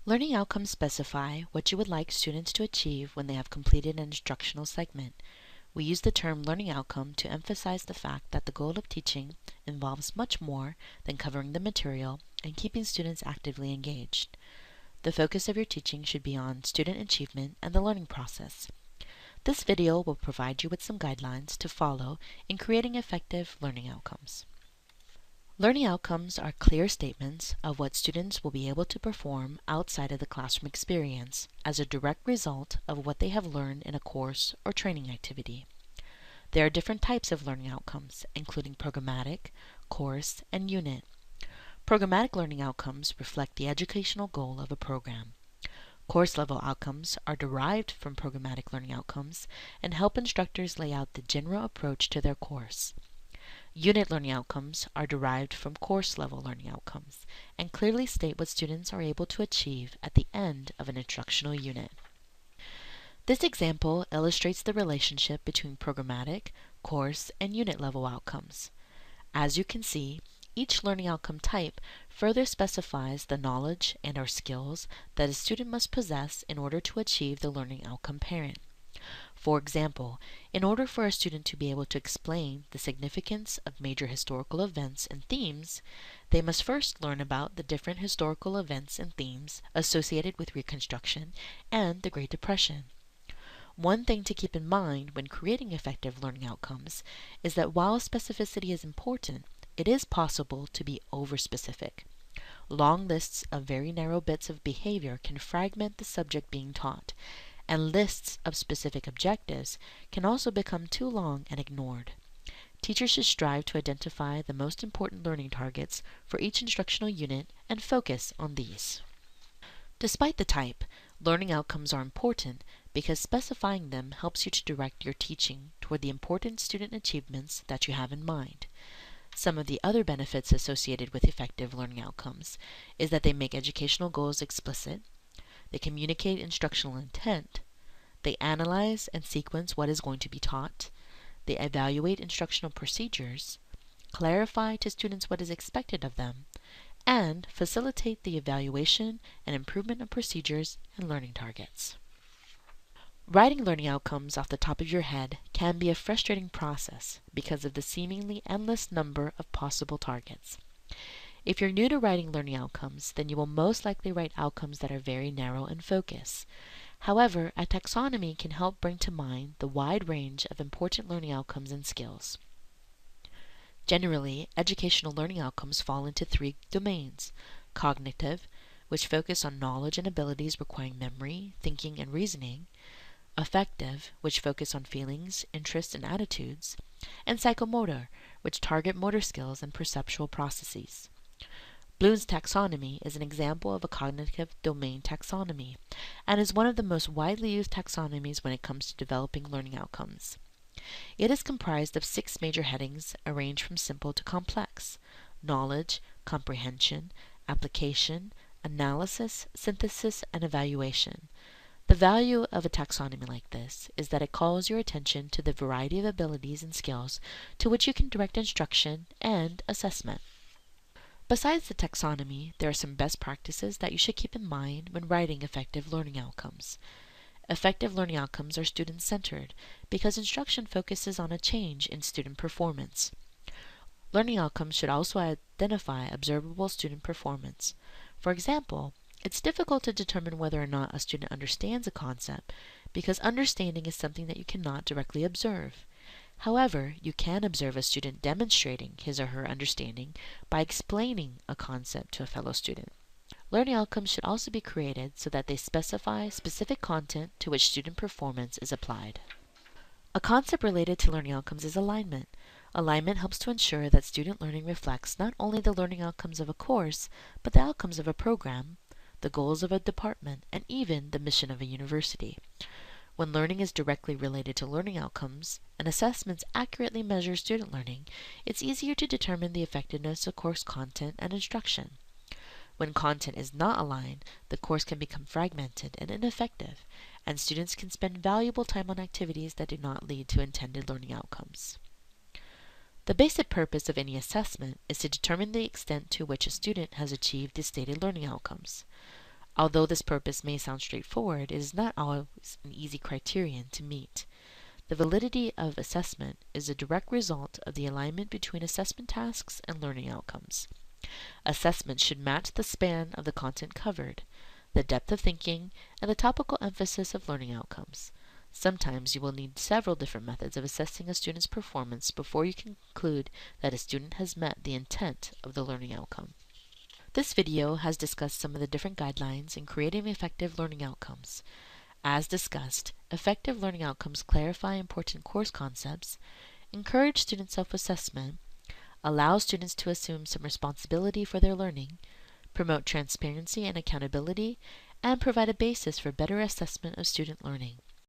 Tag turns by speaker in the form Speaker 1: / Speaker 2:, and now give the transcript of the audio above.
Speaker 1: Learning outcomes specify what you would like students to achieve when they have completed an instructional segment. We use the term learning outcome to emphasize the fact that the goal of teaching involves much more than covering the material and keeping students actively engaged. The focus of your teaching should be on student achievement and the learning process. This video will provide you with some guidelines to follow in creating effective learning outcomes. Learning outcomes are clear statements of what students will be able to perform outside of the classroom experience as a direct result of what they have learned in a course or training activity. There are different types of learning outcomes, including programmatic, course, and unit. Programmatic learning outcomes reflect the educational goal of a program. Course-level outcomes are derived from programmatic learning outcomes and help instructors lay out the general approach to their course. Unit learning outcomes are derived from course-level learning outcomes and clearly state what students are able to achieve at the end of an instructional unit. This example illustrates the relationship between programmatic, course, and unit level outcomes. As you can see, each learning outcome type further specifies the knowledge and/or skills that a student must possess in order to achieve the learning outcome parent. For example, in order for a student to be able to explain the significance of major historical events and themes, they must first learn about the different historical events and themes associated with Reconstruction and the Great Depression. One thing to keep in mind when creating effective learning outcomes is that while specificity is important, it is possible to be overspecific. Long lists of very narrow bits of behavior can fragment the subject being taught, and lists of specific objectives can also become too long and ignored. Teachers should strive to identify the most important learning targets for each instructional unit and focus on these. Despite the type, learning outcomes are important because specifying them helps you to direct your teaching toward the important student achievements that you have in mind. Some of the other benefits associated with effective learning outcomes is that they make educational goals explicit, they communicate instructional intent, they analyze and sequence what is going to be taught, they evaluate instructional procedures, clarify to students what is expected of them, and facilitate the evaluation and improvement of procedures and learning targets. Writing learning outcomes off the top of your head can be a frustrating process because of the seemingly endless number of possible targets. If you're new to writing learning outcomes, then you will most likely write outcomes that are very narrow in focus. However, a taxonomy can help bring to mind the wide range of important learning outcomes and skills. Generally, educational learning outcomes fall into three domains: cognitive, which focus on knowledge and abilities requiring memory, thinking, and reasoning; affective, which focus on feelings, interests, and attitudes; and psychomotor, which target motor skills and perceptual processes. Bloom's taxonomy is an example of a cognitive domain taxonomy and is one of the most widely used taxonomies when it comes to developing learning outcomes. It is comprised of 6 major headings arranged from simple to complex: knowledge, comprehension, application, analysis, synthesis, and evaluation. The value of a taxonomy like this is that it calls your attention to the variety of abilities and skills to which you can direct instruction and assessment. Besides the taxonomy, there are some best practices that you should keep in mind when writing effective learning outcomes. Effective learning outcomes are student-centered because instruction focuses on a change in student performance. Learning outcomes should also identify observable student performance. For example, it's difficult to determine whether or not a student understands a concept because understanding is something that you cannot directly observe. However, you can observe a student demonstrating his or her understanding by explaining a concept to a fellow student. Learning outcomes should also be created so that they specify specific content to which student performance is applied. A concept related to learning outcomes is alignment. Alignment helps to ensure that student learning reflects not only the learning outcomes of a course, but the outcomes of a program, the goals of a department, and even the mission of a university. When learning is directly related to learning outcomes and assessments accurately measure student learning, it's easier to determine the effectiveness of course content and instruction. When content is not aligned, the course can become fragmented and ineffective, and students can spend valuable time on activities that do not lead to intended learning outcomes. The basic purpose of any assessment is to determine the extent to which a student has achieved the stated learning outcomes. Although this purpose may sound straightforward, it is not always an easy criterion to meet. The validity of assessment is a direct result of the alignment between assessment tasks and learning outcomes. Assessment should match the span of the content covered, the depth of thinking, and the topical emphasis of learning outcomes. Sometimes you will need several different methods of assessing a student's performance before you can conclude that a student has met the intent of the learning outcome. This video has discussed some of the different guidelines in creating effective learning outcomes. As discussed, effective learning outcomes clarify important course concepts, encourage student self-assessment, allow students to assume some responsibility for their learning, promote transparency and accountability, and provide a basis for better assessment of student learning.